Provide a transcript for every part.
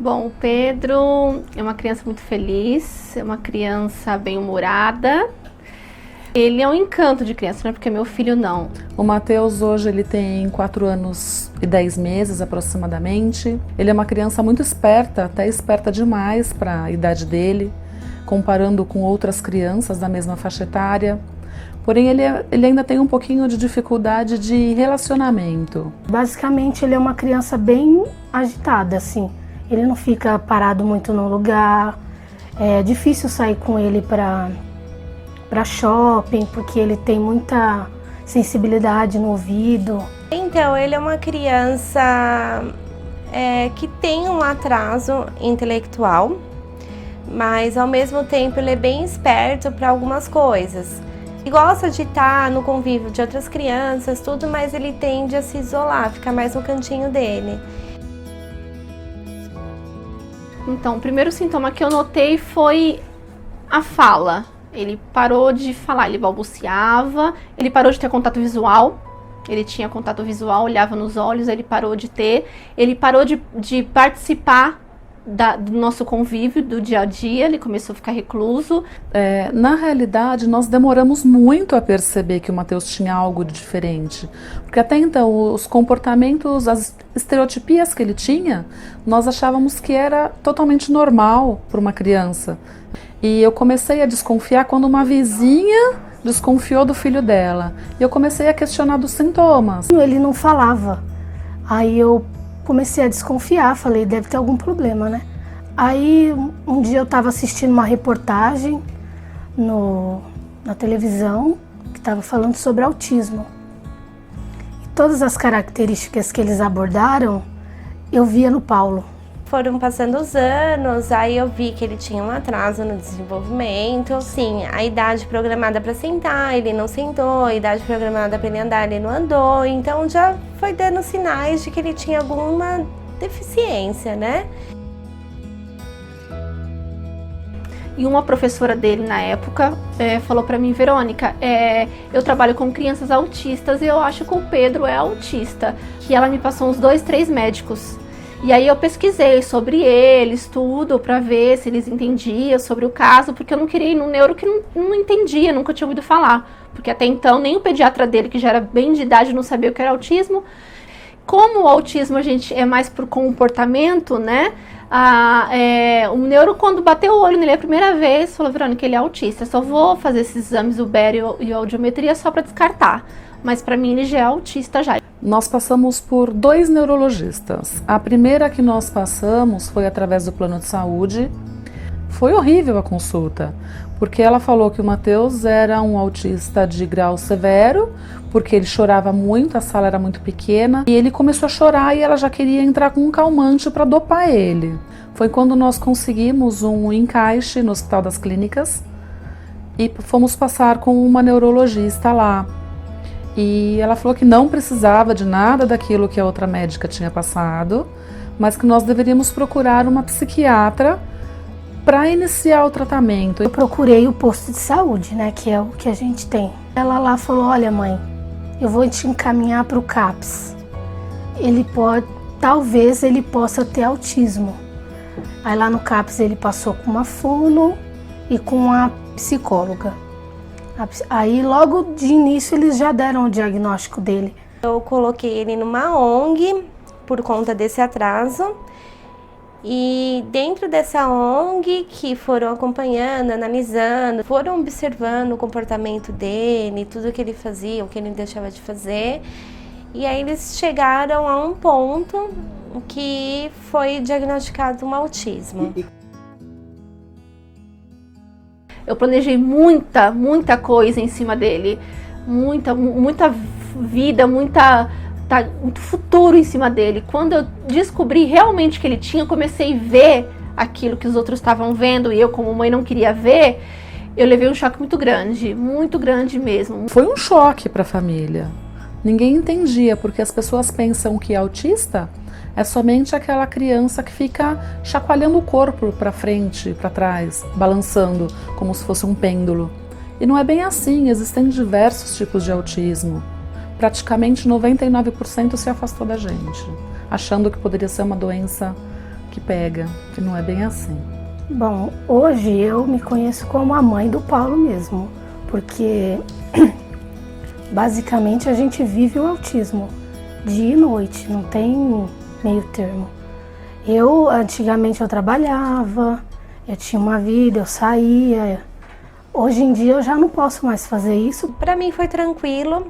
Bom, o Pedro é uma criança muito feliz, é uma criança bem-humorada. Ele é um encanto de criança, não é porque meu filho não. O Matheus hoje ele tem 4 anos e 10 meses aproximadamente. Ele é uma criança muito esperta, até esperta demais para a idade dele, comparando com outras crianças da mesma faixa etária. Porém, ele ainda tem um pouquinho de dificuldade de relacionamento. Basicamente, ele é uma criança bem agitada, assim. Ele não fica parado muito no lugar. É difícil sair com ele para shopping, porque ele tem muita sensibilidade no ouvido. Então, ele é uma criança que tem um atraso intelectual, mas ao mesmo tempo ele é bem esperto para algumas coisas. Ele gosta de estar no convívio de outras crianças, tudo, mas ele tende a se isolar, ficar mais no cantinho dele. Então, o primeiro sintoma que eu notei foi a fala. Ele parou de falar, ele balbuciava, ele parou de ter contato visual. Ele tinha contato visual, olhava nos olhos, ele parou de ter. Ele parou de participar do nosso convívio, do dia a dia, ele começou a ficar recluso. Na realidade, nós demoramos muito a perceber que o Matheus tinha algo de diferente. Porque até então, os comportamentos, as estereotipias que ele tinha, nós achávamos que era totalmente normal para uma criança. E eu comecei a desconfiar quando uma vizinha desconfiou do filho dela. E eu comecei a questionar dos sintomas. Ele não falava. Aí eu comecei a desconfiar, falei, deve ter algum problema, né? Aí um dia eu estava assistindo uma reportagem na televisão que estava falando sobre autismo. E todas as características que eles abordaram, eu via no Paulo. Foram passando os anos, aí eu vi que ele tinha um atraso no desenvolvimento. Sim, a idade programada para sentar, ele não sentou, a idade programada para ele andar, ele não andou. Então já foi dando sinais de que ele tinha alguma deficiência, né? E uma professora dele na época falou para mim, Verônica, eu trabalho com crianças autistas e eu acho que o Pedro é autista. E ela me passou uns 2, 3 médicos. E aí eu pesquisei sobre eles, tudo, para ver se eles entendiam sobre o caso, porque eu não queria ir num neuro que não entendia, nunca tinha ouvido falar. Porque até então nem o pediatra dele, que já era bem de idade, não sabia o que era autismo. Como o autismo a gente é mais por comportamento, né? O neuro, quando bateu o olho nele a primeira vez, falou, Verônica, ele é autista, só vou fazer esses exames, o BER e a audiometria, só para descartar. Mas para mim ele já é autista já. Nós passamos por 2 neurologistas. A primeira que nós passamos foi através do plano de saúde. Foi horrível a consulta, porque ela falou que o Matheus era um autista de grau severo, porque ele chorava muito, a sala era muito pequena, e ele começou a chorar e ela já queria entrar com um calmante para dopar ele. Foi quando nós conseguimos um encaixe no Hospital das Clínicas e fomos passar com uma neurologista lá. E ela falou que não precisava de nada daquilo que a outra médica tinha passado, mas que nós deveríamos procurar uma psiquiatra para iniciar o tratamento. Eu procurei o posto de saúde, né, que é o que a gente tem. Ela lá falou, olha mãe, eu vou te encaminhar para o CAPS. Talvez ele possa ter autismo. Aí lá no CAPS ele passou com uma fono e com uma psicóloga. Aí logo de início eles já deram o diagnóstico dele. Eu coloquei ele numa ONG por conta desse atraso. E dentro dessa ONG que foram acompanhando, analisando, foram observando o comportamento dele, tudo que ele fazia, o que ele deixava de fazer. E aí eles chegaram a um ponto que foi diagnosticado um autismo. Eu planejei muita coisa em cima dele, muita vida, muito futuro em cima dele. Quando eu descobri realmente que ele tinha, eu comecei a ver aquilo que os outros estavam vendo e eu como mãe não queria ver, eu levei um choque muito grande mesmo. Foi um choque para a família. Ninguém entendia, porque as pessoas pensam que autista é somente aquela criança que fica chacoalhando o corpo para frente, para trás, balançando, como se fosse um pêndulo. E não é bem assim, existem diversos tipos de autismo. Praticamente 99% se afastou da gente, achando que poderia ser uma doença que pega, que não é bem assim. Bom, hoje eu me conheço como a mãe do Paulo mesmo, porque basicamente a gente vive o autismo dia e noite, não tem meio termo. Antigamente eu trabalhava, eu tinha uma vida, eu saía. Hoje em dia eu já não posso mais fazer isso. Para mim foi tranquilo,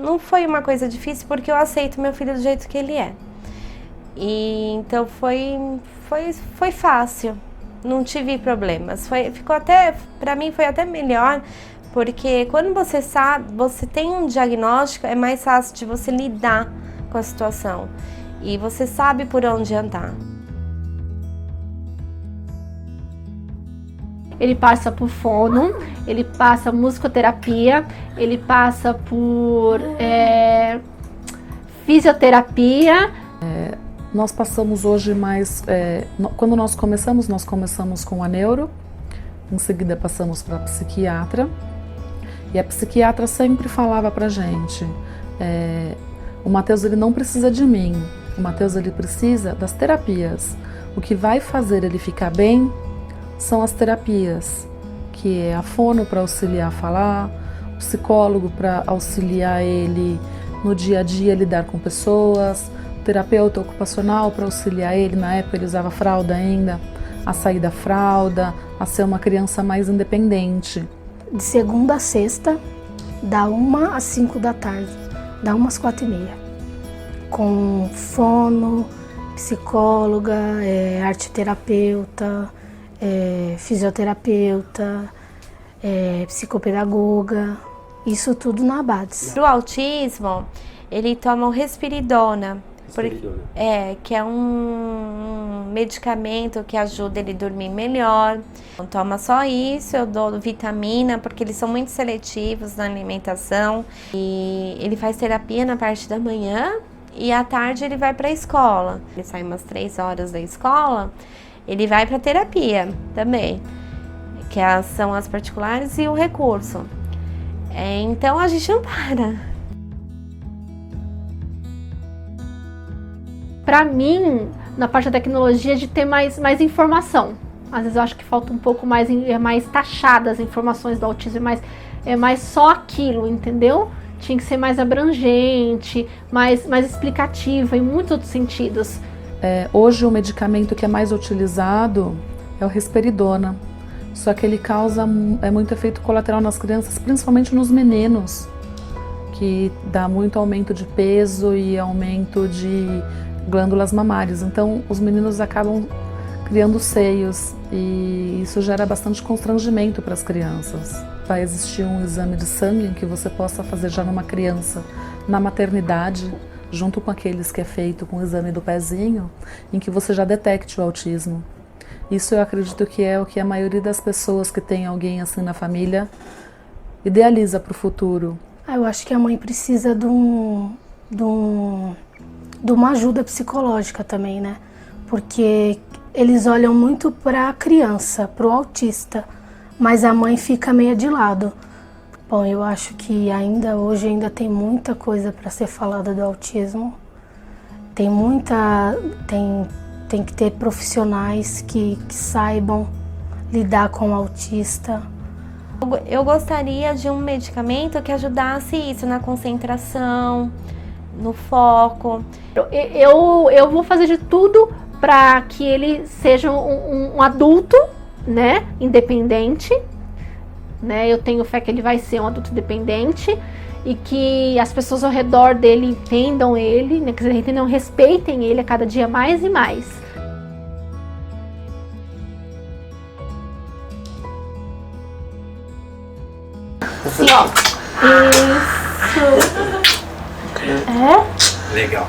não foi uma coisa difícil porque eu aceito meu filho do jeito que ele é. E então foi fácil, não tive problemas. Para mim foi até melhor, porque quando você sabe, você tem um diagnóstico, é mais fácil de você lidar com a situação e você sabe por onde andar. Ele passa por fono, ele passa musicoterapia, ele passa por fisioterapia. Nós passamos hoje mais, quando nós começamos com a neuro, em seguida passamos para a psiquiatra, e a psiquiatra sempre falava pra gente, o Matheus ele não precisa de mim, o Matheus ele precisa das terapias, o que vai fazer ele ficar bem são as terapias, que é a fono para auxiliar a falar, o psicólogo para auxiliar ele no dia a dia lidar com pessoas, o terapeuta ocupacional para auxiliar ele, na época ele usava fralda ainda, a sair da fralda, a ser uma criança mais independente. De segunda a sexta, da 1 às 5 da tarde, da 1 às 4h30, com fono, psicóloga, arteterapeuta, fisioterapeuta, psicopedagoga, isso tudo na Abades. Pro autismo, ele toma o Risperidona, que é um medicamento que ajuda ele a dormir melhor. Não toma só isso, eu dou vitamina, porque eles são muito seletivos na alimentação. E ele faz terapia na parte da manhã e à tarde ele vai para a escola. Ele sai umas 3 horas da escola, ele vai para terapia também, que são as particulares e o recurso. Então a gente não para. Para mim, na parte da tecnologia, de ter mais informação. Às vezes eu acho que falta um pouco mais taxadas as informações do autismo, é mais só aquilo, entendeu? Tinha que ser mais abrangente, mais explicativa em muitos outros sentidos. Hoje o medicamento que é mais utilizado é o Risperidona, só que ele causa muito efeito colateral nas crianças, principalmente nos meninos, que dá muito aumento de peso e aumento de glândulas mamárias. Então os meninos acabam criando seios e isso gera bastante constrangimento para as crianças. Vai existir um exame de sangue que você possa fazer já numa criança na maternidade, junto com aqueles que é feito com o exame do pezinho, em que você já detecte o autismo. Isso eu acredito que é o que a maioria das pessoas que tem alguém assim na família idealiza para o futuro. Eu acho que a mãe precisa de uma ajuda psicológica também, né? Porque eles olham muito para a criança, para o autista, mas a mãe fica meio de lado. Bom, eu acho que hoje ainda tem muita coisa para ser falada do autismo. Tem que ter profissionais que saibam lidar com o autista. Eu gostaria de um medicamento que ajudasse isso na concentração, no foco. Eu vou fazer de tudo para que ele seja um adulto, né, independente, né? Eu tenho fé que ele vai ser um adulto independente e que as pessoas ao redor dele entendam ele, né, respeitem ele a cada dia mais e mais. Assim, ó. Isso. Legal.